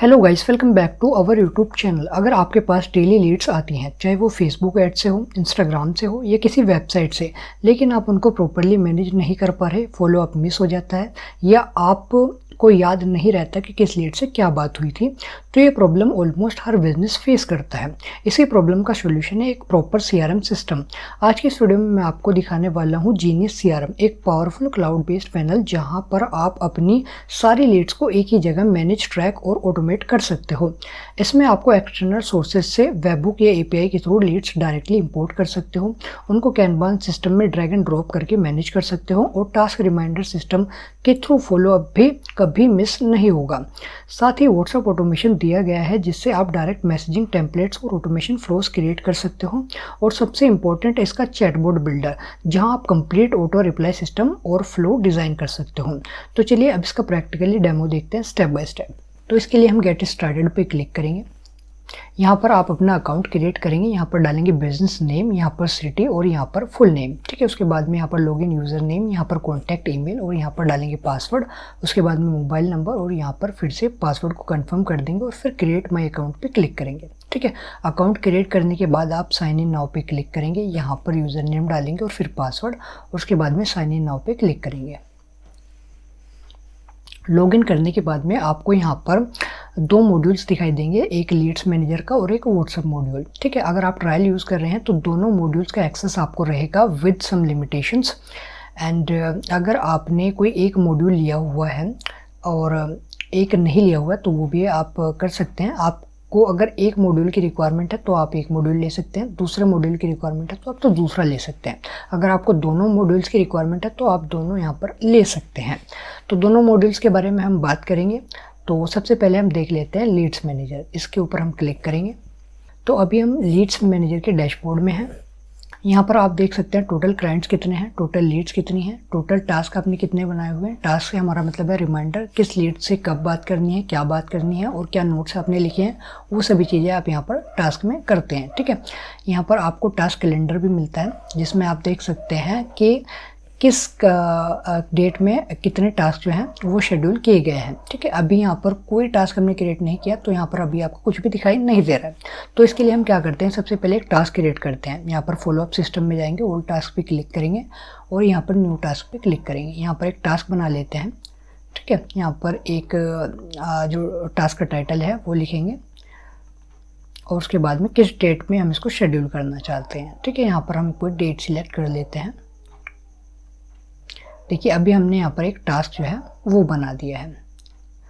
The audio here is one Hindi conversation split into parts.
Hello guys, welcome back to our YouTube channel. अगर आपके पास डेली लीड्स आती हैं, चाहे वो फेसबुक ऐड से हो, इंस्टाग्राम से हो या किसी वेबसाइट से, लेकिन आप उनको प्रॉपरली मैनेज नहीं कर पा रहे, फॉलो अप मिस हो जाता है या आप को याद नहीं रहता कि किस लीड से क्या बात हुई थी, तो ये प्रॉब्लम ऑलमोस्ट हर बिजनेस फेस करता है। इसी प्रॉब्लम का सोल्यूशन है एक प्रॉपर सीआरएम सिस्टम। आज के इस वीडियो में मैं आपको दिखाने वाला हूँ जीनियस सीआरएम, एक पावरफुल क्लाउड बेस्ड पैनल जहाँ पर आप अपनी सारी लीड्स को एक ही जगह मैनेज, ट्रैक और ऑटोमेट कर सकते हो। इसमें आपको एक्सटर्नल सोर्सेज से वेबबुक या एपीआई के थ्रू लीड्स डायरेक्टली इंपोर्ट कर सकते हो, उनको कैनबान सिस्टम में ड्रैग एंड ड्रॉप करके मैनेज कर सकते हो और टास्क रिमाइंडर सिस्टम के थ्रू फॉलो अप भी कभी मिस नहीं होगा। साथ ही व्हाट्सएप ऑटोमेशन दिया गया है जिससे आप डायरेक्ट मैसेजिंग टेम्पलेट्स और ऑटोमेशन फ्लोस क्रिएट कर सकते हो। और सबसे इंपॉर्टेंट है इसका चैटबॉट बिल्डर, जहां आप कंप्लीट ऑटो रिप्लाई सिस्टम और फ्लो डिज़ाइन कर सकते हो। तो चलिए अब इसका प्रैक्टिकली डेमो देखते हैं स्टेप बाय स्टेप। तो इसके लिए हम गेट स्टार्टेड पे क्लिक करेंगे। यहाँ पर आप अपना अकाउंट क्रिएट करेंगे, यहाँ पर डालेंगे बिजनेस नेम, यहाँ पर सिटी और यहाँ पर फुल नेम। ठीक है, उसके बाद में यहाँ पर लॉगिन यूज़र नेम, यहाँ पर कॉन्टैक्ट ईमेल और यहाँ पर डालेंगे पासवर्ड। उसके बाद में मोबाइल नंबर और यहाँ पर फिर से पासवर्ड को कंफर्म कर देंगे और फिर क्रिएट माई अकाउंट पे क्लिक करेंगे। ठीक है, अकाउंट क्रिएट करने के बाद आप साइन इन नाउ पे क्लिक करेंगे, यहाँ पर यूज़र नेम डालेंगे और फिर पासवर्ड, उसके बाद में साइन इन नाउ पे क्लिक करेंगे। लॉगिन करने के बाद में आपको यहाँ पर दो मॉड्यूल्स दिखाई देंगे, एक लीड्स मैनेजर का और एक व्हाट्सएप मॉड्यूल। ठीक है, अगर आप ट्रायल यूज़ कर रहे हैं तो दोनों मॉड्यूल्स का एक्सेस आपको रहेगा विद सम लिमिटेशंस। एंड अगर आपने कोई एक मॉड्यूल लिया हुआ है और एक नहीं लिया हुआ है तो वो भी आप कर सकते हैं। आपको अगर एक मॉड्यूल की रिक्वायरमेंट है तो आप एक मॉड्यूल ले सकते हैं, दूसरे मॉड्यूल की रिक्वायरमेंट है तो आप तो दूसरा ले सकते हैं। अगर आपको दोनों मॉड्यूल्स की रिक्वायरमेंट है तो आप दोनों यहाँ पर ले सकते हैं। तो दोनों मॉड्यूल्स के बारे में हम बात करेंगे। तो सबसे पहले हम देख लेते हैं लीड्स मैनेजर। इसके ऊपर हम क्लिक करेंगे। तो अभी हम लीड्स मैनेजर के डैशबोर्ड में हैं। यहाँ पर आप देख सकते हैं टोटल क्लाइंट्स कितने हैं, टोटल लीड्स कितनी हैं, टोटल टास्क आपने कितने बनाए हुए हैं। टास्क से हमारा मतलब है रिमाइंडर, किस लीड से कब बात करनी है, क्या बात करनी है और क्या नोट्स आपने लिखे हैं, वो सभी चीज़ें आप यहाँ पर टास्क में करते हैं। ठीक है, यहाँ पर आपको टास्क कैलेंडर भी मिलता है जिसमें आप देख सकते हैं कि किस डेट में कितने टास्क जो हैं वो शेड्यूल किए गए हैं। ठीक है, अभी यहाँ पर कोई टास्क हमने क्रिएट नहीं किया तो यहाँ पर अभी आपको कुछ भी दिखाई नहीं दे रहा है। तो इसके लिए हम क्या करते हैं, सबसे पहले एक टास्क क्रिएट करते हैं। यहाँ पर फॉलो अप सिस्टम में जाएंगे, ओल्ड टास्क पे क्लिक करेंगे और यहाँ पर न्यू टास्क पे क्लिक करेंगे। यहाँ पर एक टास्क बना लेते हैं। ठीक है, यहाँ पर एक जो टास्क का टाइटल है वो लिखेंगे और उसके बाद में किस डेट में हम इसको शेड्यूल करना चाहते हैं। ठीक है, यहाँ पर हम कोई डेट सिलेक्ट कर लेते हैं। देखिए अभी हमने यहाँ पर एक टास्क जो है वो बना दिया है।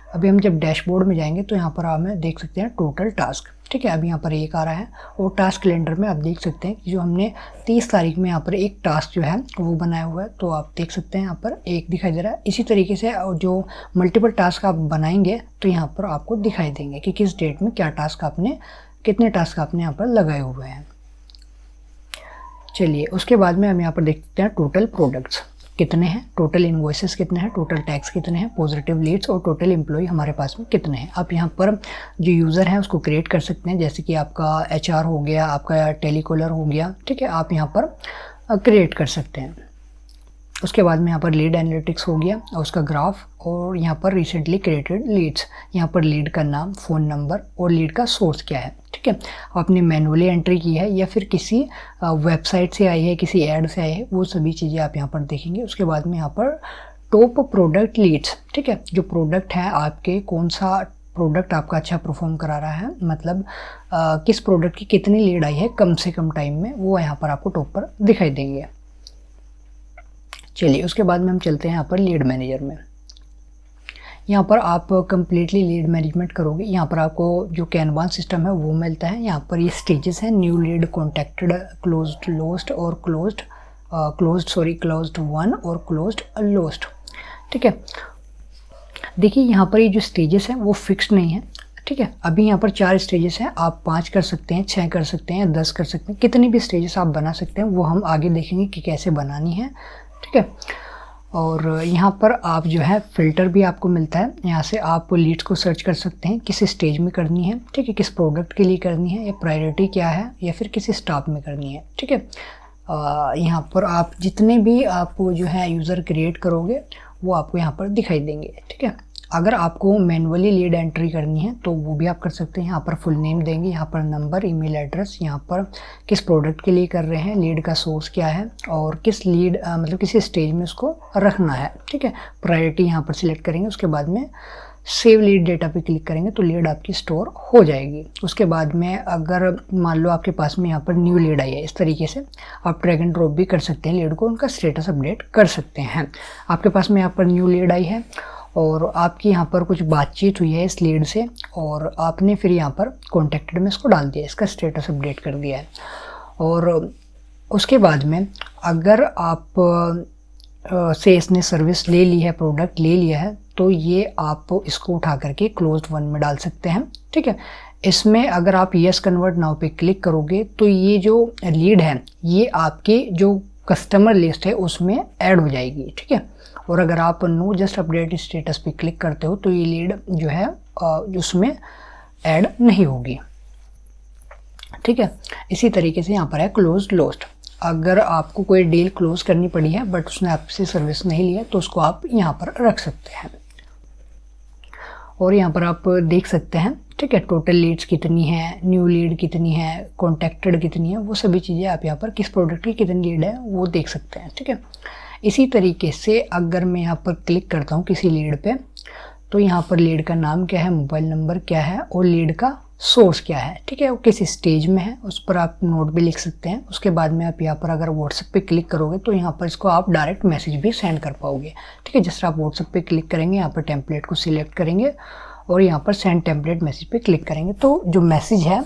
अभी हम जब डैशबोर्ड में जाएंगे तो यहाँ पर हमें देख सकते हैं टोटल टास्क। ठीक है, अभी यहाँ पर एक आ रहा है और टास्क कैलेंडर में आप देख सकते हैं कि जो हमने 30 तारीख में यहाँ पर एक टास्क जो है वो बनाया हुआ है, तो आप देख सकते हैं यहाँ पर एक दिखाई दे रहा है। इसी तरीके से जो मल्टीपल टास्क आप बनाएंगे तो यहाँ पर आपको दिखाई देंगे कि किस डेट में क्या टास्क आपने, कितने टास्क आपने यहाँ पर लगाए हुए हैं। चलिए उसके बाद में हम यहाँ पर देखते हैं टोटल प्रोडक्ट्स कितने हैं, टोटल इनवॉइसेस कितने हैं, टोटल टैक्स कितने हैं, पॉजिटिव लीड्स और टोटल एम्प्लॉय हमारे पास में कितने हैं। आप यहाँ पर जो यूज़र हैं उसको क्रिएट कर सकते हैं, जैसे कि आपका एचआर हो गया, आपका टेलीकॉलर हो गया। ठीक है, आप यहाँ पर क्रिएट कर सकते हैं। उसके बाद में यहाँ पर लीड एनालिटिक्स हो गया और उसका ग्राफ, और यहाँ पर रिसेंटली क्रिएटेड लीड्स, यहाँ पर लीड का नाम, फ़ोन नंबर और लीड का सोर्स क्या है। ठीक है, आपने मैनुअली एंट्री की है या फिर किसी वेबसाइट से आई है, किसी ऐड से आई है, वो सभी चीज़ें आप यहाँ पर देखेंगे। उसके बाद में यहाँ पर टॉप प्रोडक्ट लीड्स। ठीक है, जो प्रोडक्ट है आपके, कौन सा प्रोडक्ट आपका अच्छा परफॉर्म करा रहा है, मतलब किस प्रोडक्ट की कितनी लीड आई है कम से कम टाइम में, वो यहाँ पर आपको टॉप पर दिखाई देंगे। चलिए उसके बाद में हम चलते हैं यहाँ पर लीड मैनेजर में। यहाँ पर आप कम्प्लीटली लीड मैनेजमेंट करोगे। यहाँ पर आपको जो कैनवान सिस्टम है वो मिलता है। यहाँ पर ये स्टेजेस हैं, new lead, contacted, closed, lost और क्लोज्ड 1 और क्लोज्ड लोस्ट। ठीक है, देखिए यहाँ पर ये जो स्टेजेस हैं वो फिक्स्ड नहीं है। ठीक है, अभी यहाँ पर 4 स्टेजेस हैं, आप 5 कर सकते हैं, 6 कर सकते हैं, 10 कर सकते हैं, कितनी भी स्टेजेस आप बना सकते हैं, वो हम आगे देखेंगे कि कैसे बनानी है। ठीक है, और यहाँ पर आप जो है फ़िल्टर भी आपको मिलता है। यहाँ से आप लीड्स को सर्च कर सकते हैं किस स्टेज में करनी है। ठीक है, किस प्रोडक्ट के लिए करनी है, या प्रायोरिटी क्या है, या फिर किस स्टाफ में करनी है। ठीक है, यहाँ पर आप जितने भी आप जो है यूज़र क्रिएट करोगे वो आपको यहाँ पर दिखाई देंगे। ठीक है, अगर आपको मैनुअली लीड एंट्री करनी है तो वो भी आप कर सकते हैं। यहाँ पर फुल नेम देंगे, यहाँ पर नंबर, ईमेल एड्रेस, यहाँ पर किस प्रोडक्ट के लिए कर रहे हैं, लीड का सोर्स क्या है और किस लीड मतलब किसी स्टेज में उसको रखना है, ठीक है। प्रायोरिटी यहाँ पर सिलेक्ट करेंगे, उसके बाद में सेव लीड डेटा पे क्लिक करेंगे तो लीड आपकी स्टोर हो जाएगी। उसके बाद में अगर मान लो आपके पास में यहाँ पर न्यू लीड आई है, इस तरीके से आप ड्रैग एंड ड्रॉप भी कर सकते हैं लीड को, उनका स्टेटस अपडेट कर सकते हैं। आपके पास में यहाँ पर न्यू लीड आई है और आपकी यहाँ पर कुछ बातचीत हुई है इस लीड से और आपने फिर यहाँ पर कॉन्टेक्टेड में इसको डाल दिया, इसका स्टेटस अपडेट कर दिया है। और उसके बाद में अगर आप से इसने सर्विस ले ली है, प्रोडक्ट ले लिया है, तो ये आप इसको उठा करके क्लोज्ड वन में डाल सकते हैं, ठीक है। इसमें अगर आप यस कन्वर्ट नाउ पे क्लिक करोगे तो ये जो लीड है ये आपके जो कस्टमर लिस्ट है उसमें ऐड हो जाएगी, ठीक है। और अगर आप नो जस्ट अपडेट स्टेटस पे क्लिक करते हो तो ये लीड जो है उसमें ऐड नहीं होगी, ठीक है। इसी तरीके से यहाँ पर है क्लोज्ड लोस्ट। अगर आपको कोई डील क्लोज करनी पड़ी है बट उसने आपसे सर्विस नहीं लिया तो उसको आप यहाँ पर रख सकते हैं। और यहाँ पर आप देख सकते हैं, ठीक है, टोटल लीड्स कितनी है, न्यू लीड कितनी है, कॉन्टेक्टेड कितनी है, वो सभी चीज़ें आप यहाँ पर किस प्रोडक्ट की कितनी लीड है वो देख सकते हैं, ठीक है। इसी तरीके से अगर मैं यहाँ पर क्लिक करता हूँ किसी लीड पे तो यहाँ पर लीड का नाम क्या है, मोबाइल नंबर क्या है और लीड का सोर्स क्या है, ठीक है, वो किस स्टेज में है उस पर आप नोट भी लिख सकते हैं। उसके बाद में आप यहाँ पर अगर व्हाट्सएप पे क्लिक करोगे तो यहाँ पर इसको आप डायरेक्ट मैसेज भी सेंड कर पाओगे, ठीक है। जैसे आप व्हाट्सएप पे क्लिक करेंगे, यहाँ पर टेम्पलेट को सिलेक्ट करेंगे और यहाँ पर सेंड टेम्पलेट मैसेज पे क्लिक करेंगे तो जो मैसेज है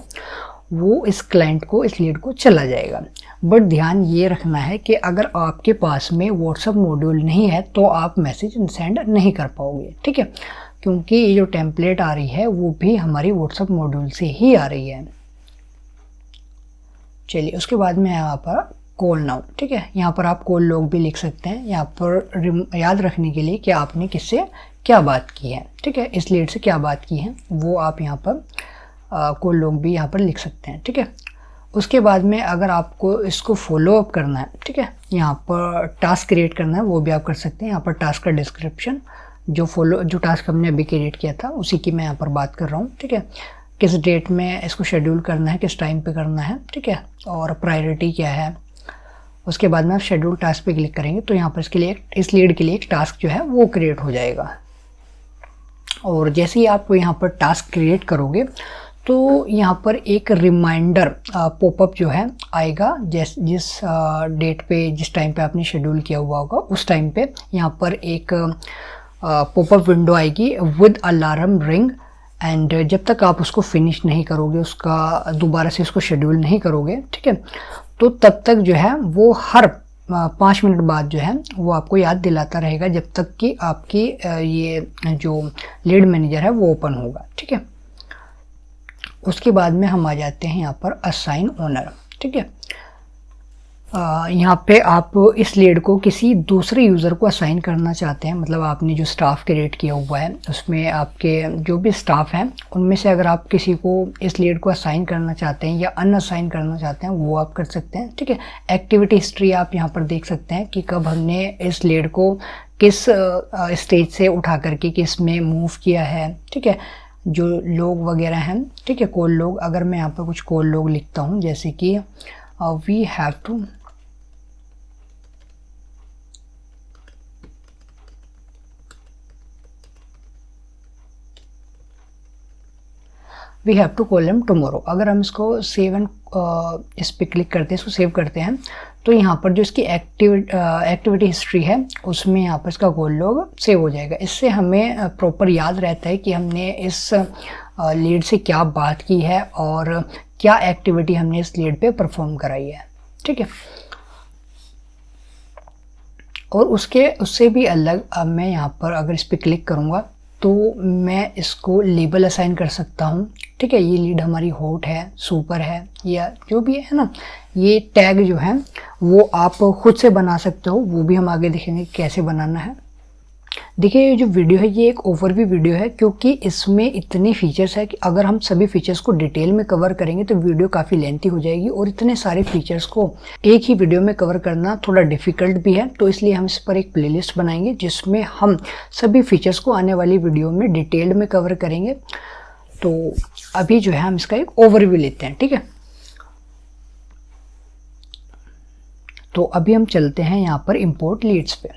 वो इस क्लाइंट को, इस लीड को चला जाएगा। बट ध्यान ये रखना है कि अगर आपके पास में व्हाट्सएप मॉड्यूल नहीं है तो आप मैसेज सेंड नहीं कर पाओगे, ठीक है, क्योंकि ये जो टेम्पलेट आ रही है वो भी हमारी व्हाट्सएप मॉड्यूल से ही आ रही है। चलिए, उसके बाद में यहाँ पर कॉल नाउ, ठीक है, यहाँ पर आप कॉल लॉग भी लिख सकते हैं, यहाँ पर याद रखने के लिए कि आपने किससे क्या बात की है, ठीक है, इस लीड से क्या बात की है वो आप यहाँ पर कॉल लॉग भी यहाँ पर लिख सकते हैं, ठीक है। उसके बाद में अगर आपको इसको फॉलो अप करना है, ठीक है, यहाँ पर टास्क क्रिएट करना है वो भी आप कर सकते हैं। यहाँ पर टास्क का डिस्क्रिप्शन, जो टास्क हमने अभी क्रिएट किया था उसी की मैं यहाँ पर बात कर रहा हूँ, ठीक है। किस डेट में इसको शेड्यूल करना है, किस टाइम पे करना है, ठीक है, और प्रायोरिटी क्या है। उसके बाद में आप शेड्यूल टास्क पे क्लिक करेंगे तो यहाँ पर इसके लिए इस लीड के लिए एक टास्क जो है वो क्रिएट हो जाएगा। और जैसे ही आप यहाँ पर टास्क क्रिएट करोगे तो यहाँ पर एक रिमाइंडर पॉपअप जो है आएगा, जिस डेट पे, जिस टाइम पे आपने शेड्यूल किया हुआ होगा उस टाइम पे यहाँ पर एक पॉपअप विंडो आएगी विद अलार्म रिंग। एंड जब तक आप उसको फिनिश नहीं करोगे, उसका दोबारा से उसको शेड्यूल नहीं करोगे, ठीक है, तो तब तक जो है वो हर 5 मिनट बाद जो है वो आपको याद दिलाता रहेगा जब तक कि आपकी ये जो लीड मैनेजर है वो ओपन होगा, ठीक है। उसके बाद में हम आ जाते हैं यहाँ पर असाइन ओनर, ठीक है। यहाँ पे आप इस लीड को किसी दूसरे यूज़र को असाइन करना चाहते हैं, मतलब आपने जो स्टाफ क्रिएट किया हुआ है उसमें आपके जो भी स्टाफ हैं उनमें से अगर आप किसी को इस लीड को असाइन करना चाहते हैं या अनअसाइन करना चाहते हैं वो आप कर सकते हैं, ठीक है। एक्टिविटी हिस्ट्री आप यहाँ पर देख सकते हैं कि कब हमने इस लीड को किस स्टेज से उठा करके किस में मूव किया है, ठीक है। जो लोग वगैरह हैं, ठीक है, कॉल लोग, अगर मैं यहाँ पर कुछ कॉल लोग लिखता हूँ जैसे कि we have to call him tomorrow, अगर हम इसको सेव एंड इस पर क्लिक करते हैं, इसको सेव करते हैं तो यहाँ पर जो इसकी एक्टिविटी हिस्ट्री है उसमें यहाँ पर इसका कॉल लॉग सेव हो जाएगा। इससे हमें प्रॉपर याद रहता है कि हमने इस लीड से क्या बात की है और क्या एक्टिविटी हमने इस लीड पे परफॉर्म कराई है, ठीक है। और उससे भी अलग अब मैं यहाँ पर अगर इस पर क्लिक करूँगा तो मैं इसको लेबल असाइन कर सकता हूँ, ठीक है। ये लीड हमारी हॉट है, सुपर है या जो भी है ना, ये टैग जो है वो आप खुद से बना सकते हो, वो भी हम आगे देखेंगे कैसे बनाना है। देखिए ये जो वीडियो है ये एक ओवरव्यू वीडियो है, क्योंकि इसमें इतने फीचर्स है कि अगर हम सभी फीचर्स को डिटेल में कवर करेंगे तो वीडियो काफ़ी लेंथी हो जाएगी, और इतने सारे फीचर्स को एक ही वीडियो में कवर करना थोड़ा डिफ़िकल्ट भी है। तो इसलिए हम इस पर एक प्लेलिस्ट बनाएंगे जिसमें हम सभी फीचर्स को आने वाली वीडियो में डिटेल में कवर करेंगे। तो अभी जो है हम इसका एक ओवरव्यू लेते हैं, ठीक है। तो अभी हम चलते हैं यहाँ पर इंपोर्ट लीड्स पे।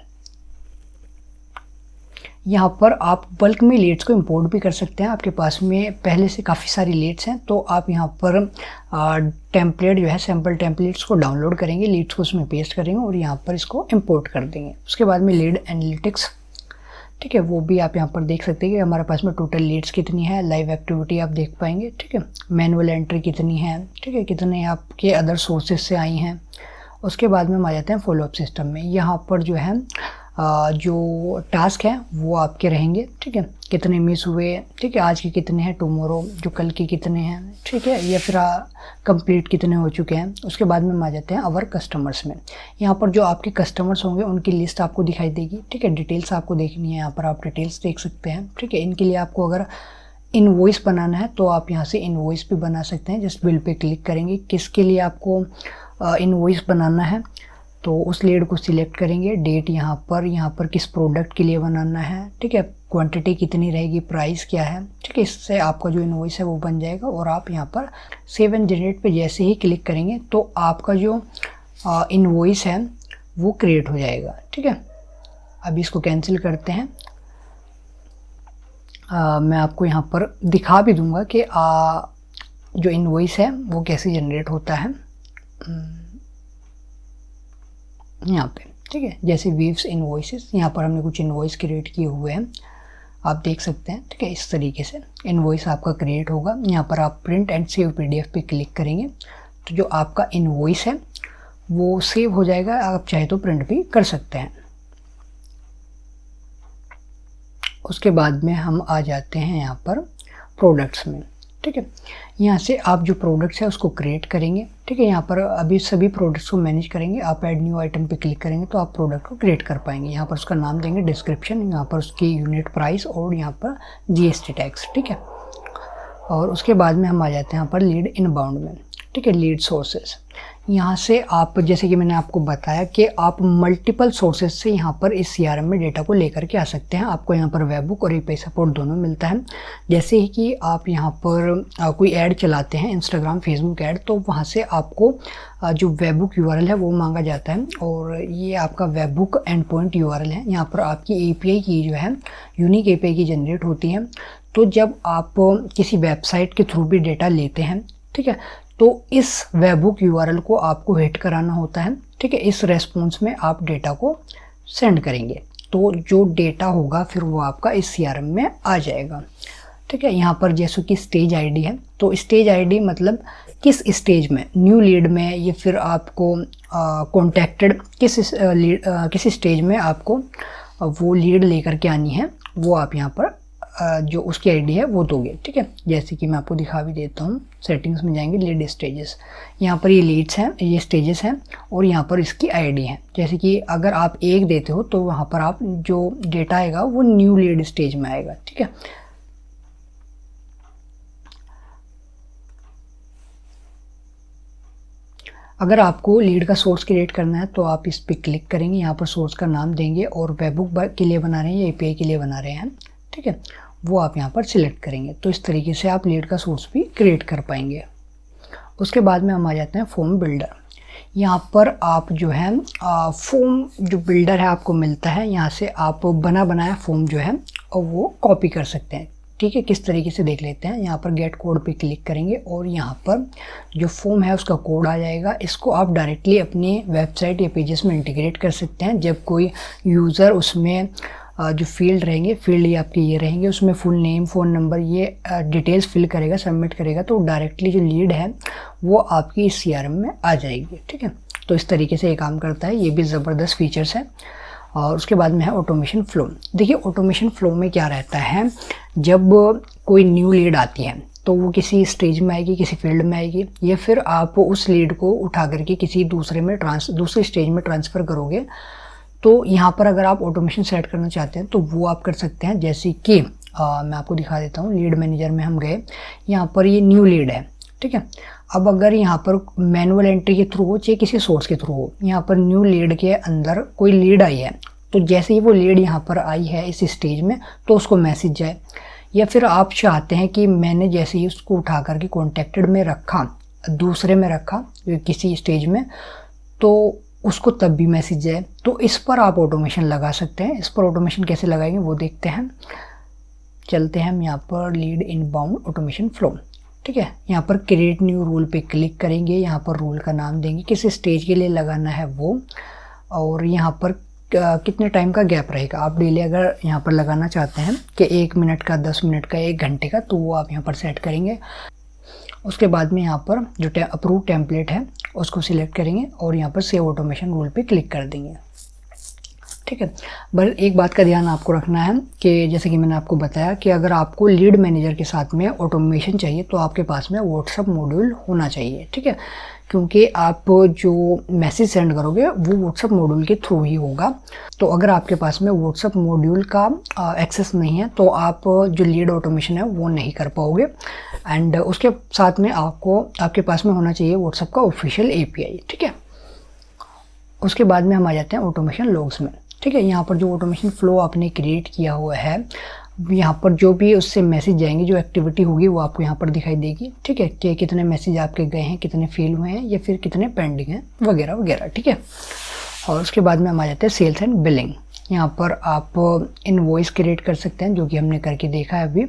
यहाँ पर आप बल्क में लीड्स को इंपोर्ट भी कर सकते हैं। आपके पास में पहले से काफ़ी सारी लीड्स हैं, तो आप यहाँ पर टेम्पलेट जो है सैम्पल टेम्पलेट्स को डाउनलोड करेंगे, लीड्स को उसमें पेस्ट करेंगे और यहाँ पर इसको इंपोर्ट कर देंगे। उसके बाद में लीड एनालिटिक्स, ठीक है, वो भी आप यहाँ पर देख सकते हैं कि हमारे पास में टोटल लीड्स कितनी है, लाइव एक्टिविटी आप देख पाएंगे, ठीक है, मैनुअल एंट्री कितनी है, ठीक है, कितने आपके अदर सोर्सेज से आई हैं। उसके बाद में हम आ जाते हैं फॉलोअप सिस्टम में। यहाँ पर जो है जो टास्क है वो आपके रहेंगे, ठीक है, कितने मिस हुए, ठीक है, आज के कितने हैं, टुमारो जो कल के कितने हैं, ठीक है, या फिर कंप्लीट कितने हो चुके हैं। उसके बाद में हम आ जाते हैं अवर कस्टमर्स में। यहाँ पर जो आपके कस्टमर्स होंगे उनकी लिस्ट आपको दिखाई देगी, ठीक है, डिटेल्स आपको देखनी है, यहाँ पर आप डिटेल्स देख सकते हैं, ठीक है। इनके लिए आपको अगर इनवॉइस बनाना है तो आप यहाँ से इनवॉइस भी बना सकते हैं। जस्ट बिल पे क्लिक करेंगे, किसके लिए आपको इनवॉइस बनाना है तो उस लीड को सिलेक्ट करेंगे, डेट यहाँ पर किस प्रोडक्ट के लिए बनाना है, ठीक है, क्वांटिटी कितनी रहेगी, प्राइस क्या है, ठीक है। इससे आपका जो इनवॉइस है वो बन जाएगा और आप यहाँ पर सेव एंड जनरेट पे जैसे ही क्लिक करेंगे तो आपका जो इनवॉइस है वो क्रिएट हो जाएगा, ठीक है। अभी इसको कैंसिल करते हैं। मैं आपको यहाँ पर दिखा भी दूँगा कि जो इनवॉइस है वो कैसे जनरेट होता है यहाँ पे, ठीक है। जैसे वीव्स इनवॉइसेस, यहाँ पर हमने कुछ इनवॉइस क्रिएट किए हुए हैं, आप देख सकते हैं, ठीक है। इस तरीके से इनवॉइस आपका क्रिएट होगा। यहाँ पर आप प्रिंट एंड सेव पीडीएफ पे क्लिक करेंगे तो जो आपका इनवॉइस है वो सेव हो जाएगा। आप चाहे तो प्रिंट भी कर सकते हैं। उसके बाद में हम आ जाते हैं यहाँ पर प्रोडक्ट्स में, ठीक है। यहाँ से आप जो प्रोडक्ट्स है उसको क्रिएट करेंगे, ठीक है। यहाँ पर अभी सभी प्रोडक्ट्स को मैनेज करेंगे। आप ऐड न्यू आइटम पे क्लिक करेंगे तो आप प्रोडक्ट को क्रिएट कर पाएंगे। यहाँ पर उसका नाम देंगे, डिस्क्रिप्शन, यहाँ पर उसकी यूनिट प्राइस और यहाँ पर जीएसटी टैक्स, ठीक है। और उसके बाद में हम आ जाते हैं यहाँ पर लीड इनबाउंड में, ठीक है, लीड सोर्सेज। यहाँ से आप, जैसे कि मैंने आपको बताया कि आप मल्टीपल सोर्सेज से यहाँ पर इस सीआरएम में डेटा को लेकर के आ सकते हैं। आपको यहाँ पर वेबबुक और एपीआई सपोर्ट दोनों मिलता है। जैसे ही कि आप यहाँ पर कोई ऐड चलाते हैं, इंस्टाग्राम, फेसबुक ऐड, तो वहाँ से आपको जो वेबबुक यूआरएल है वो मांगा जाता है और ये आपका वेबबुक एंड पॉइंट यूआरएल है। यहाँ पर आपकी एपीआई की जो है यूनिक एपीआई की जनरेट होती है। तो जब आप किसी वेबसाइट के थ्रू भी डेटा लेते हैं, ठीक है, तो इस वेबबुक यूआरएल को आपको हिट कराना होता है, ठीक है। इस रेस्पॉन्स में आप डेटा को सेंड करेंगे तो जो डेटा होगा फिर वो आपका इस सीआरएम में आ जाएगा, ठीक है। यहाँ पर जैसे कि स्टेज आईडी है, तो स्टेज आईडी मतलब किस स्टेज में, न्यू लीड में या फिर आपको कॉन्टैक्टेड किस स्टेज में आपको वो लीड लेकर के आनी है, वो आप यहाँ पर जो उसकी आईडी है वो दोगे, ठीक है। जैसे कि मैं आपको दिखा भी देता हूँ, सेटिंग्स में जाएंगे, लीड स्टेजेस, यहाँ पर ये लीड्स हैं, ये स्टेजेस हैं और यहाँ पर इसकी आईडी है। जैसे कि अगर आप एक देते हो तो वहाँ पर आप जो डेटा आएगा वो न्यू लीड स्टेज में आएगा, ठीक है। अगर आपको लीड का सोर्स क्रिएट करना है तो आप इस पर क्लिक करेंगे, यहाँ पर सोर्स का नाम देंगे और वेबबुक के लिए बना रहे हैं या एपीआई के लिए बना रहे हैं, ठीक है, वो आप यहाँ पर सिलेक्ट करेंगे। तो इस तरीके से आप लीड का सोर्स भी क्रिएट कर पाएंगे। उसके बाद में हम आ जाते हैं फॉर्म बिल्डर। यहाँ पर आप जो है फॉर्म जो बिल्डर है आपको मिलता है, यहाँ से आप बना बनाया फॉर्म जो है और वो कॉपी कर सकते हैं, ठीक है। किस तरीके से देख लेते हैं। यहाँ पर गेट कोड पे क्लिक करेंगे और यहाँ पर जो फॉर्म है उसका कोड आ जाएगा। इसको आप डायरेक्टली अपनी वेबसाइट या पेजेस में इंटीग्रेट कर सकते हैं। जब कोई यूज़र उसमें जो फील्ड रहेंगे, फील्ड ये आपके ये रहेंगे, उसमें फुल नेम, फ़ोन नंबर, ये डिटेल्स फिल करेगा, सबमिट करेगा तो डायरेक्टली जो लीड है वो आपकी इस सीआरएम में आ जाएगी, ठीक है। तो इस तरीके से ये काम करता है। ये भी ज़बरदस्त फीचर्स है। और उसके बाद में है ऑटोमेशन फ्लो। देखिए ऑटोमेशन फ्लो में क्या रहता है, जब कोई न्यू लीड आती है तो वो किसी स्टेज में आएगी, किसी फील्ड में आएगी, या फिर आप उस लीड को उठा करके किसी दूसरे स्टेज में ट्रांसफ़र करोगे तो यहाँ पर अगर आप ऑटोमेशन सेट करना चाहते हैं तो वो आप कर सकते हैं। जैसे कि मैं आपको दिखा देता हूँ, लीड मैनेजर में हम गए, यहाँ पर ये न्यू लीड है, ठीक है। अब अगर यहाँ पर मैनुअल एंट्री के थ्रू हो चाहे किसी सोर्स के थ्रू हो, यहाँ पर न्यू लीड के अंदर कोई लीड आई है, तो जैसे ही वो लीड यहाँ पर आई है इस स्टेज में तो उसको मैसेज जाए। या फिर आप चाहते हैं कि मैंने जैसे ही उसको उठा करके कॉन्टेक्टेड में रखा, दूसरे में रखा किसी स्टेज में, तो उसको तब भी मैसेज जाए। तो इस पर आप ऑटोमेशन लगा सकते हैं। इस पर ऑटोमेशन कैसे लगाएंगे वो देखते हैं। चलते हैं हम यहाँ पर लीड इनबाउंड ऑटोमेशन फ्लो, ठीक है। यहाँ पर क्रिएट न्यू रूल पे क्लिक करेंगे, यहाँ पर रूल का नाम देंगे, किस स्टेज के लिए लगाना है वो, और यहाँ पर कितने टाइम का गैप रहेगा। आप डेली अगर यहाँ पर लगाना चाहते हैं कि 1 मिनट का, 10 मिनट का, 1 घंटे का, तो वो आप यहाँ पर सेट करेंगे। उसके बाद में यहाँ पर जो अप्रूव टेम्पलेट है उसको सिलेक्ट करेंगे और यहाँ पर सेव ऑटोमेशन रूल पे क्लिक कर देंगे, ठीक है। बस एक बात का ध्यान आपको रखना है कि जैसे कि मैंने आपको बताया कि अगर आपको लीड मैनेजर के साथ में ऑटोमेशन चाहिए तो आपके पास में व्हाट्सएप मॉड्यूल होना चाहिए, ठीक है। क्योंकि आप जो मैसेज सेंड करोगे वो व्हाट्सएप मॉड्यूल के थ्रू ही होगा। तो अगर आपके पास में व्हाट्सएप मॉड्यूल का एक्सेस नहीं है तो आप जो लीड ऑटोमेशन है वो नहीं कर पाओगे। एंड उसके साथ में आपके पास में होना चाहिए व्हाट्सएप का ऑफिशियल API, ठीक है। उसके बाद में हम आ जाते हैं ऑटोमेशन लॉग्स में, ठीक है। यहाँ पर जो ऑटोमेशन फ्लो आपने क्रिएट किया हुआ है, यहाँ पर जो भी उससे मैसेज जाएंगे, जो एक्टिविटी होगी वो आपको यहाँ पर दिखाई देगी, ठीक है। कि कितने मैसेज आपके गए हैं, कितने फेल हुए हैं या फिर कितने पेंडिंग हैं वगैरह वगैरह, ठीक है। और उसके बाद में हम आ जाते हैं सेल्स एंड बिलिंग। यहाँ पर आप इनवॉइस क्रिएट कर सकते हैं, जो कि हमने करके देखा है अभी,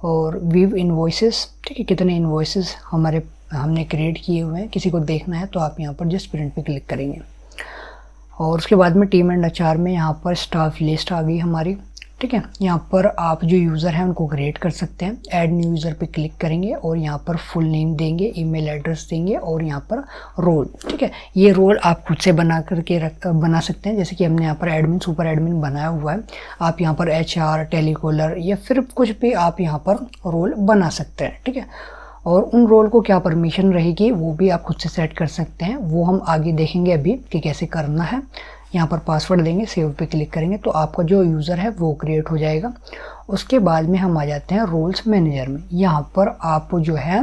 और व्यू इनवॉइसेस, ठीक है। कितने इनवॉइसेस हमने क्रिएट किए हुए हैं, किसी को देखना है तो आप यहाँ पर जस्ट प्रिंट पे क्लिक करेंगे। और उसके बाद में टीम एंड HR में यहाँ पर स्टाफ लिस्ट आ गई हमारी, ठीक है। यहाँ पर आप जो यूज़र हैं उनको क्रिएट कर सकते हैं। ऐड न्यू यूज़र पे क्लिक करेंगे और यहाँ पर फुल नेम देंगे, ईमेल एड्रेस देंगे और यहाँ पर रोल, ठीक है। ये रोल आप खुद से बना बना सकते हैं। जैसे कि हमने यहाँ पर एडमिन, सुपर एडमिन बनाया हुआ है। आप यहाँ पर HR, टेलीकॉलर या फिर कुछ भी आप यहाँ पर रोल बना सकते हैं, ठीक है। और उन रोल को क्या परमिशन रहेगी वो भी आप खुद से सेट कर सकते हैं। वो हम आगे देखेंगे अभी कि कैसे करना है। यहाँ पर पासवर्ड देंगे, सेव पे क्लिक करेंगे तो आपका जो यूज़र है वो क्रिएट हो जाएगा। उसके बाद में हम आ जाते हैं रोल्स मैनेजर में। यहाँ पर आप जो है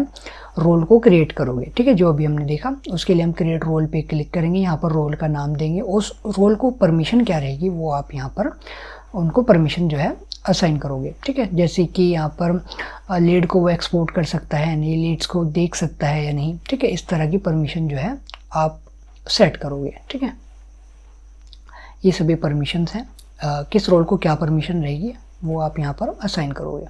रोल को क्रिएट करोगे, ठीक है। जो अभी हमने देखा उसके लिए हम क्रिएट रोल पे क्लिक करेंगे, यहाँ पर रोल का नाम देंगे। उस रोल को परमिशन क्या रहेगी वो आप यहाँ पर उनको परमिशन जो है असाइन करोगे, ठीक है। जैसे कि यहाँ पर लीड को वो एक्सपोर्ट कर सकता है या नहीं, लीड्स को देख सकता है या नहीं, ठीक है। इस तरह की परमिशन जो है आप सेट करोगे, ठीक है। ये सभी परमिशंस हैं। किस रोल को क्या परमिशन रहेगी वो आप यहाँ पर असाइन करोगे।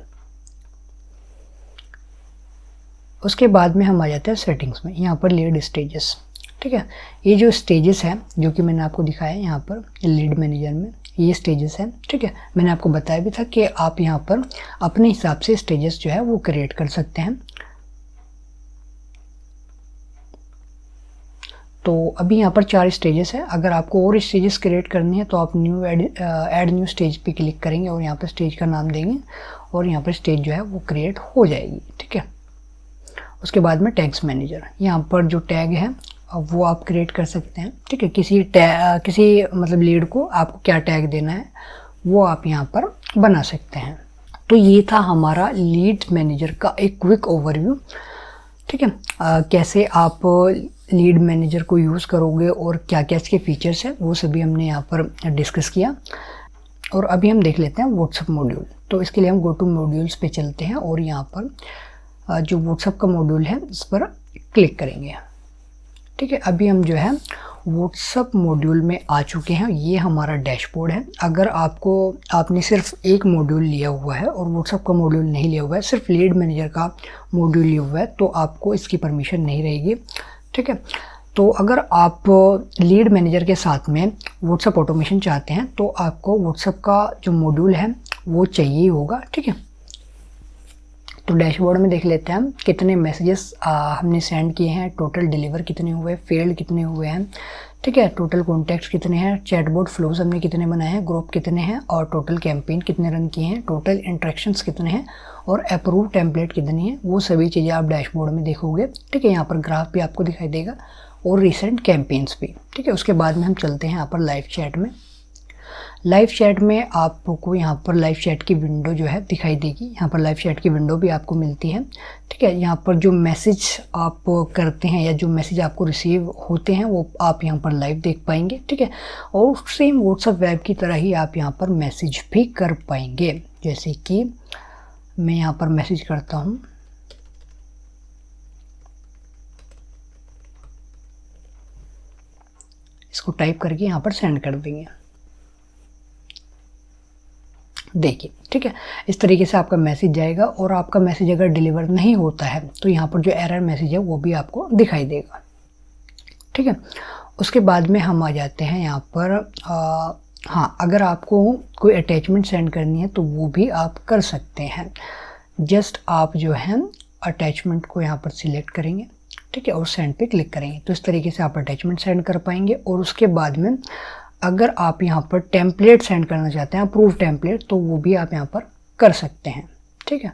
उसके बाद में हम आ जाते हैं सेटिंग्स में। यहाँ पर लीड स्टेजेस, ठीक है। ये जो स्टेजेस हैं जो कि मैंने आपको दिखाया है यहाँ पर लीड मैनेजर में, ये स्टेजेस हैं, ठीक है। मैंने आपको बताया भी था कि आप यहाँ पर अपने हिसाब से स्टेजेस जो है वो क्रिएट कर सकते हैं। तो अभी यहाँ पर 4 स्टेजेस है। अगर आपको और स्टेजेस क्रिएट करनी है तो आप ऐड न्यू स्टेज पे क्लिक करेंगे और यहाँ पर स्टेज का नाम देंगे और यहाँ पर स्टेज जो है वो क्रिएट हो जाएगी, ठीक है। उसके बाद में टैग्स मैनेजर, यहाँ पर जो टैग है वो आप क्रिएट कर सकते हैं, ठीक है। किसी मतलब लीड को आपको क्या टैग देना है वो आप यहाँ पर बना सकते हैं। तो ये था हमारा लीड मैनेजर का एक क्विक ओवरव्यू, ठीक है। कैसे आप लीड मैनेजर को यूज़ करोगे और क्या क्या इसके फीचर्स हैं वो सभी हमने यहाँ पर डिस्कस किया। और अभी हम देख लेते हैं व्हाट्सएप मॉड्यूल। तो इसके लिए हम गो टू मॉड्यूल्स पे चलते हैं और यहाँ पर जो व्हाट्सएप का मॉड्यूल है इस पर क्लिक करेंगे, ठीक है। अभी हम जो है व्हाट्सएप मॉड्यूल में आ चुके हैं। ये हमारा डैशबोर्ड है। अगर आपने सिर्फ एक मॉड्यूल लिया हुआ है और व्हाट्सएप का मॉड्यूल नहीं लिया हुआ है, सिर्फ लीड मैनेजर का मॉड्यूल लिया हुआ है, तो आपको इसकी परमिशन नहीं रहेगी, ठीक है। तो अगर आप लीड मैनेजर के साथ में व्हाट्सएप ऑटोमेशन चाहते हैं तो आपको व्हाट्सएप का जो मॉड्यूल है वो चाहिए ही होगा, ठीक है। तो डैशबोर्ड में देख लेते हैं हम कितने मैसेजेस हमने सेंड किए हैं, टोटल डिलीवर कितने हुए, फेल्ड कितने हुए हैं, ठीक है। टोटल कॉन्टैक्ट्स कितने हैं, चैटबॉट फ्लोज हमने कितने बनाए हैं, ग्रुप कितने हैं और टोटल कैंपेन कितने रन किए हैं, टोटल इंट्रैक्शंस कितने हैं और अप्रूव टेम्पलेट कितनी है, वो सभी चीज़ें आप डैशबोर्ड में देखोगे, ठीक है। यहाँ पर ग्राफ भी आपको दिखाई देगा और रिसेंट कैंपेन्स भी, ठीक है। उसके बाद में हम चलते हैं यहाँ पर लाइव चैट में। लाइव चैट में आपको यहाँ पर लाइव चैट की विंडो जो है दिखाई देगी। यहाँ पर लाइव चैट की विंडो भी आपको मिलती है, ठीक है। यहाँ पर जो मैसेज आप करते हैं या जो मैसेज आपको रिसीव होते हैं वो आप यहाँ पर लाइव देख पाएंगे, ठीक है। और सेम व्हाट्सएप वेब की तरह ही आप यहाँ पर मैसेज भी कर पाएंगे। जैसे कि मैं यहाँ पर मैसेज करता हूँ, इसको टाइप करके यहाँ पर सेंड कर देंगे, देखिए, ठीक है। इस तरीके से आपका मैसेज जाएगा और आपका मैसेज अगर डिलीवर नहीं होता है तो यहाँ पर जो एरर मैसेज है वो भी आपको दिखाई देगा, ठीक है। उसके बाद में हम आ जाते हैं यहाँ पर हाँ, अगर आपको कोई अटैचमेंट सेंड करनी है तो वो भी आप कर सकते हैं। जस्ट आप जो है अटैचमेंट को यहाँ पर सिलेक्ट करेंगे, ठीक है, और सेंड पे क्लिक करेंगे तो इस तरीके से आप अटैचमेंट सेंड कर पाएंगे। और उसके बाद में अगर आप यहाँ पर टेम्पलेट सेंड करना चाहते हैं, अप्रूव टेम्पलेट, तो वो भी आप यहाँ पर कर सकते हैं, ठीक है।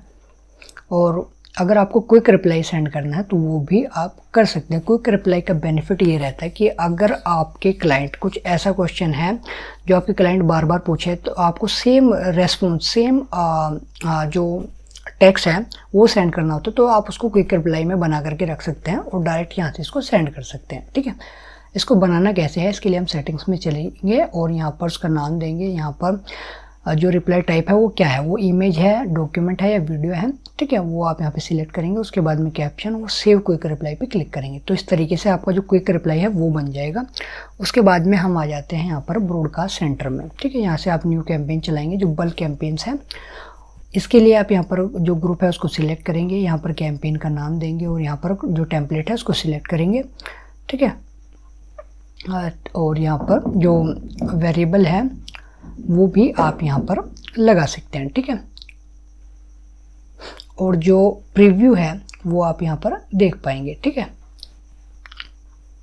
और अगर आपको क्विक रिप्लाई सेंड करना है तो वो भी आप कर सकते हैं। क्विक रिप्लाई का बेनिफिट ये रहता है कि अगर आपके क्लाइंट कुछ ऐसा क्वेश्चन है जो आपके क्लाइंट बार बार पूछे तो आपको सेम रेस्पॉन्स, सेम जो टेक्स्ट है वो सेंड करना होता है तो आप उसको क्विक रिप्लाई में बना करके रख सकते हैं और डायरेक्ट यहाँ से इसको सेंड कर सकते हैं, ठीक है। इसको बनाना कैसे है, इसके लिए हम सेटिंग्स में चलेंगे और यहाँ पर उसका नाम देंगे। यहाँ पर जो रिप्लाई टाइप है वो क्या है, वो इमेज है, डॉक्यूमेंट है या वीडियो है, ठीक है, वो आप यहाँ पे सिलेक्ट करेंगे। उसके बाद में कैप्शन और सेव क्विक रिप्लाई पे क्लिक करेंगे तो इस तरीके से आपका जो क्विक रिप्लाई है वो बन जाएगा। उसके बाद में हम आ जाते हैं यहाँ पर ब्रॉडकास्ट सेंटर में, ठीक है। यहाँ से आप न्यू कैंपेन चलाएंगे जो बल्क कैंपेन्स हैं। इसके लिए आप यहाँ पर जो ग्रुप है उसको सिलेक्ट करेंगे, यहाँ पर कैंपेन का नाम देंगे और यहाँ पर जो टेम्पलेट है उसको सिलेक्ट करेंगे, ठीक है। और यहाँ पर जो वेरिएबल है वो भी आप यहाँ पर लगा सकते हैं, ठीक है। और जो प्रीव्यू है वो आप यहाँ पर देख पाएंगे, ठीक है।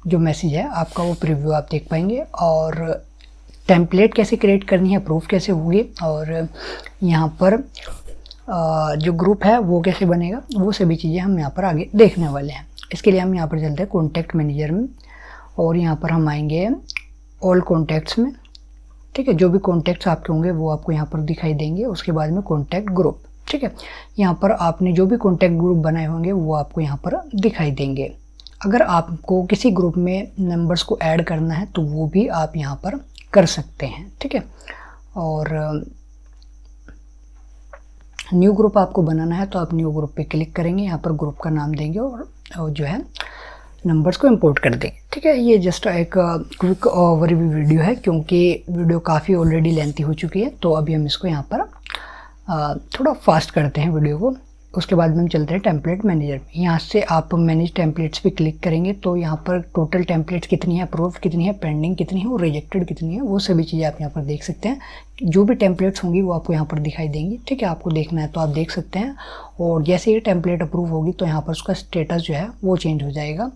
जो मैसेज है आपका वो प्रीव्यू आप देख पाएंगे। और टेम्पलेट कैसे क्रिएट करनी है, प्रूफ कैसे होगी, और यहाँ पर जो ग्रुप है वो कैसे बनेगा, वो सभी चीज़ें हम यहाँ पर आगे देखने वाले हैं। इसके लिए हम यहाँ पर चलते हैं कॉन्टैक्ट मैनेजर में और यहाँ पर हम आएंगे ऑल कॉन्टैक्ट्स में, ठीक है। जो भी कॉन्टैक्ट्स आपके होंगे वो आपको यहाँ पर दिखाई देंगे। उसके बाद में कॉन्टैक्ट ग्रुप, ठीक है। यहाँ पर आपने जो भी कॉन्टैक्ट ग्रुप बनाए होंगे वो आपको यहाँ पर दिखाई देंगे। अगर आपको किसी ग्रुप में नंबर्स को ऐड करना है तो वो भी आप यहाँ पर कर सकते हैं, ठीक है। और न्यू ग्रुप आपको बनाना है तो आप न्यू ग्रुप पे क्लिक करेंगे, यहाँ पर ग्रुप का नाम देंगे और जो है नंबर्स को इंपोर्ट कर देंगे, ठीक है। ये जस्ट एक क्विक ओवरव्यू वीडियो है क्योंकि वीडियो काफ़ी ऑलरेडी लेंथी हो चुकी है तो अभी हम इसको यहाँ पर थोड़ा फास्ट करते हैं वीडियो को। उसके बाद में हम चलते हैं टेम्पलेट मैनेजर में। यहाँ से आप मैनेज टेम्पलेट्स पे क्लिक करेंगे तो यहाँ पर टोटल टेम्पलेट्स कितनी है, अप्रूव कितनी है, पेंडिंग कितनी है और रिजेक्टेड कितनी है, वो सभी चीज़ें आप यहाँ पर देख सकते हैं। जो भी टेम्पलेट्स होंगी वो आपको यहाँ पर दिखाई देंगी, ठीक है। आपको देखना है तो आप देख सकते हैं। और जैसे ये टेम्पलेट अप्रूव होगी तो यहाँ पर उसका स्टेटस जो है वो चेंज हो जाएगा।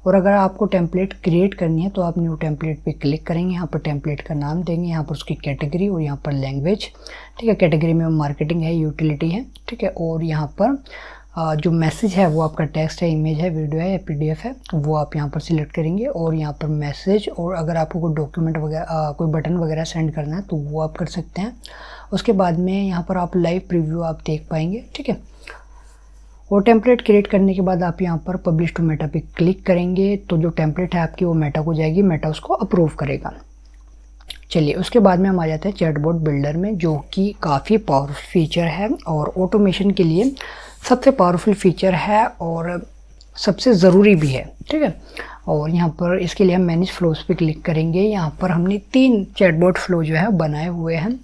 और अगर आपको टेम्पलेट क्रिएट करनी है तो आप न्यू टेम्पलेट पे क्लिक करेंगे, यहाँ पर टेम्पलेट का नाम देंगे, यहाँ पर उसकी कैटेगरी और यहाँ पर लैंग्वेज, ठीक है। कैटेगरी में मार्केटिंग है, यूटिलिटी है, ठीक है। और यहाँ पर जो मैसेज है वो आपका टेक्स्ट है, इमेज है, वीडियो है या PDF है, वो आप यहाँ पर सिलेक्ट करेंगे। और यहाँ पर मैसेज और अगर आपको कोई डॉक्यूमेंट वगैरह कोई बटन वगैरह सेंड करना है तो वो आप कर सकते हैं। उसके बाद में यहाँ पर आप लाइव प्रीव्यू आप देख पाएंगे, ठीक है। और टेम्पलेट क्रिएट करने के बाद आप यहाँ पर पब्लिश टू मेटा पे क्लिक करेंगे तो जो टेम्पलेट है आपकी वो मेटा को जाएगी, मेटा उसको अप्रूव करेगा। चलिए उसके बाद में हम आ जाते हैं चैटबॉट बिल्डर में जो कि काफ़ी पावरफुल फीचर है और ऑटोमेशन के लिए सबसे पावरफुल फीचर है और सबसे ज़रूरी भी है, ठीक है। और यहाँ पर इसके लिए हम मैनेज फ्लोज पे क्लिक करेंगे। यहाँ पर हमने 3 चैटबॉट फ्लो जो है बनाए हुए हैं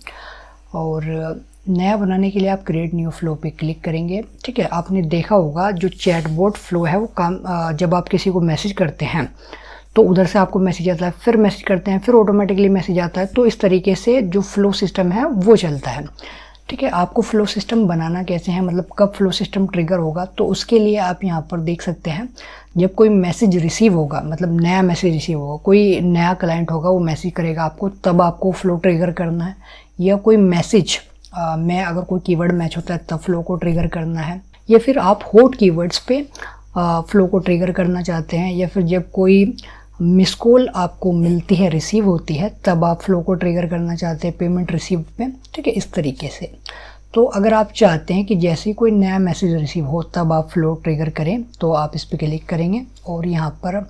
और नया बनाने के लिए आप क्रिएट न्यू फ्लो पे क्लिक करेंगे, ठीक है। आपने देखा होगा जो चैटबॉट फ्लो है वो काम जब आप किसी को मैसेज करते हैं तो उधर से आपको मैसेज आता है, फिर मैसेज करते हैं, फिर ऑटोमेटिकली मैसेज आता है। तो इस तरीके से जो फ्लो सिस्टम है वो चलता है, ठीक है। आपको फ्लो सिस्टम बनाना कैसे है, मतलब कब फ्लो सिस्टम ट्रिगर होगा, तो उसके लिए आप यहाँ पर देख सकते हैं जब कोई मैसेज रिसीव होगा, मतलब नया मैसेज रिसीव होगा, कोई नया क्लाइंट होगा वो मैसेज करेगा आपको, तब आपको फ्लो ट्रिगर करना है। या कोई मैसेज में अगर कोई कीवर्ड मैच होता है तब फ्लो को ट्रिगर करना है। या फिर आप हॉट कीवर्ड्स पे फ्लो को ट्रिगर करना चाहते हैं, या फिर जब कोई मिस कॉल आपको मिलती है, रिसीव होती है, तब आप फ्लो को ट्रिगर करना चाहते हैं पेमेंट रिसीव पे, ठीक है, इस तरीके से। तो अगर आप चाहते हैं कि जैसे ही कोई नया मैसेज रिसीव हो तब आप फ्लो ट्रिगर करें, तो आप इस पर क्लिक करेंगे और यहाँ पर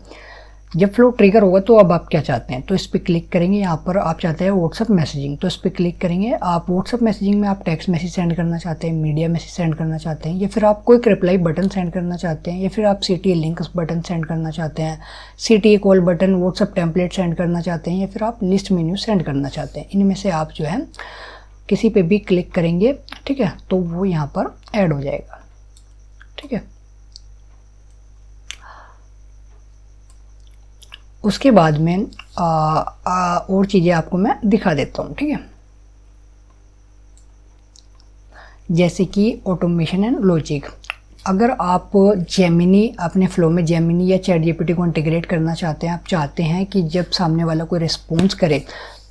जब फ्लो ट्रिगर होगा तो अब आप क्या चाहते हैं, तो इस पर क्लिक करेंगे। यहाँ पर आप चाहते हैं व्हाट्सअप मैसेजिंग, तो इस पर क्लिक करेंगे। आप व्हाट्सअप मैसेजिंग में आप टेक्स्ट मैसेज सेंड करना चाहते हैं, मीडिया मैसेज सेंड करना चाहते हैं, या फिर आप क्विक रिप्लाई बटन सेंड करना चाहते हैं, या फिर आप CTA लिंक बटन सेंड करना चाहते हैं, CTA call button, WhatsApp template send करना चाहते हैं, या फिर आप लिस्ट मेन्यू सेंड करना चाहते हैं। इनमें से आप जो है किसी पे भी क्लिक करेंगे, ठीक है, तो वो यहाँ पर ऐड हो जाएगा, ठीक है। उसके बाद में और चीज़ें आपको मैं दिखा देता हूँ, ठीक है, जैसे कि ऑटोमेशन एंड लॉजिक। अगर आप जेमिनी अपने फ्लो में जेमिनी या चैट GPT को इंटीग्रेट करना चाहते हैं, आप चाहते हैं कि जब सामने वाला कोई रिस्पॉन्स करे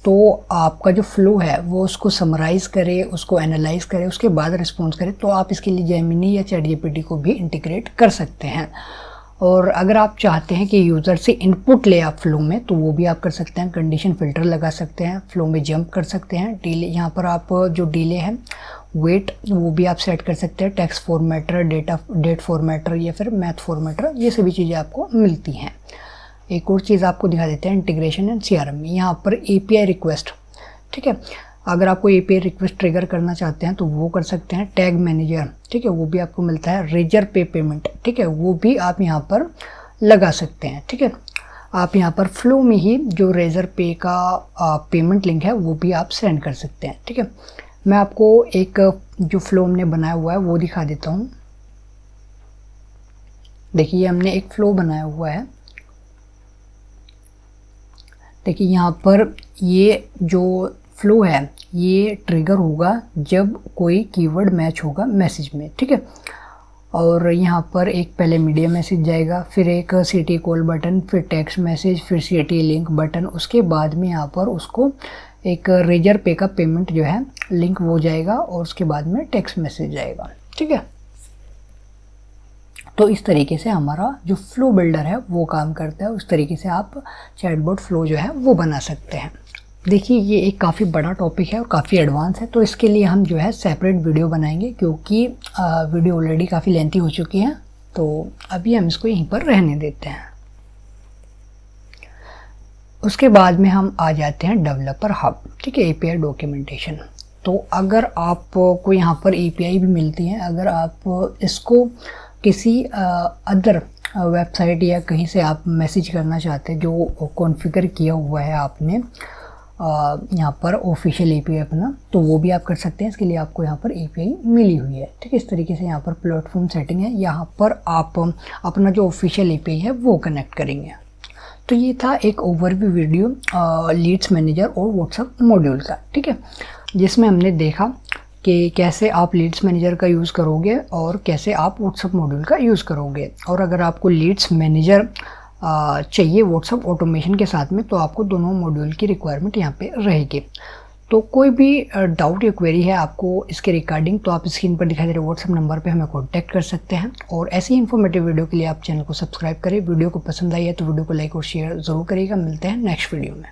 तो आपका जो फ्लो है वो उसको समराइज़ करे, उसको एनालाइज करे, उसके बाद रिस्पॉन्स करे, तो आप इसके लिए जेमिनी या चैट GPT को भी इंटीग्रेट कर सकते हैं। और अगर आप चाहते हैं कि यूज़र से इनपुट ले आप फ्लो में, तो वो भी आप कर सकते हैं। कंडीशन फ़िल्टर लगा सकते हैं, फ्लो में जंप कर सकते हैं। डिले, यहाँ पर आप जो डिले है, वेट, वो भी आप सेट कर सकते हैं। टेक्स्ट फॉर्मेटर, डेट फॉर्मेटर या फिर मैथ फॉर्मेटर, ये सभी चीज़ें आपको मिलती हैं। एक और चीज़ आपको दिखा देते हैं, इंटीग्रेशन एंड CRM में। यहाँ पर API रिक्वेस्ट, ठीक है, अगर आपको API रिक्वेस्ट ट्रिगर करना चाहते हैं तो वो कर सकते हैं। टैग मैनेजर, ठीक है, वो भी आपको मिलता है। रेजर पे पेमेंट, ठीक है, वो भी आप यहाँ पर लगा सकते हैं, ठीक है। आप यहाँ पर फ्लो में ही जो रेजर पे का पेमेंट लिंक है वो भी आप सेंड कर सकते हैं, ठीक है। मैं आपको एक जो फ्लो हमने बनाया हुआ है वो दिखा देता हूँ। देखिए हमने एक फ्लो बनाया हुआ है। देखिए यहाँ पर ये जो फ्लो है ये ट्रिगर होगा जब कोई कीवर्ड मैच होगा मैसेज में, ठीक है। और यहाँ पर एक पहले मीडिया मैसेज जाएगा, फिर एक CTA कॉल बटन, फिर टेक्स्ट मैसेज, फिर CTA लिंक बटन, उसके बाद में यहाँ पर उसको एक रेजर पे का पेमेंट जो है लिंक वो जाएगा, और उसके बाद में टेक्स्ट मैसेज जाएगा, ठीक है। तो इस तरीके से हमारा जो फ्लो बिल्डर है वो काम करता है। उस तरीके से आप चैटबॉट फ्लो जो है वो बना सकते हैं। देखिए ये एक काफ़ी बड़ा टॉपिक है और काफ़ी एडवांस है, तो इसके लिए हम जो है सेपरेट वीडियो बनाएंगे, क्योंकि वीडियो ऑलरेडी काफ़ी लेंथी हो चुकी है। तो अभी हम इसको यहीं पर रहने देते हैं। उसके बाद में हम आ जाते हैं डेवलपर हब, ठीक है, API डॉक्यूमेंटेशन। तो अगर आपको यहाँ पर API भी मिलती है, अगर आप इसको किसी अदर वेबसाइट या कहीं से आप मैसेज करना चाहते हैं जो कॉन्फ़िगर किया हुआ है आपने यहाँ पर ऑफिशियल API अपना, तो वो भी आप कर सकते हैं। इसके लिए आपको यहाँ पर API मिली हुई है, ठीक है। इस तरीके से यहाँ पर प्लेटफॉर्म सेटिंग है, यहाँ पर आप अपना जो ऑफिशियल API है वो कनेक्ट करेंगे। तो ये था एक ओवरव्यू वीडियो लीड्स मैनेजर और व्हाट्सएप मॉड्यूल का, ठीक है, जिसमें हमने देखा कि कैसे आप लीड्स मैनेजर का यूज़ करोगे और कैसे आप व्हाट्सएप मॉड्यूल का यूज़ करोगे। और अगर आपको लीड्स मैनेजर चाहिए व्हाट्सएप ऑटोमेशन के साथ में, तो आपको दोनों मॉड्यूल की रिक्वायरमेंट यहाँ पे रहेगी। तो कोई भी डाउट या क्वेरी है आपको इसके रिगार्डिंग, तो आप स्क्रीन पर दिखाई दे रहे व्हाट्सएप नंबर पे हमें कॉन्टैक्ट कर सकते हैं। और ऐसी इन्फॉर्मेटिव वीडियो के लिए आप चैनल को सब्सक्राइब करें। वीडियो को पसंद आई है तो वीडियो को लाइक और शेयर ज़रूर करिएगा। मिलते हैं नेक्स्ट वीडियो में।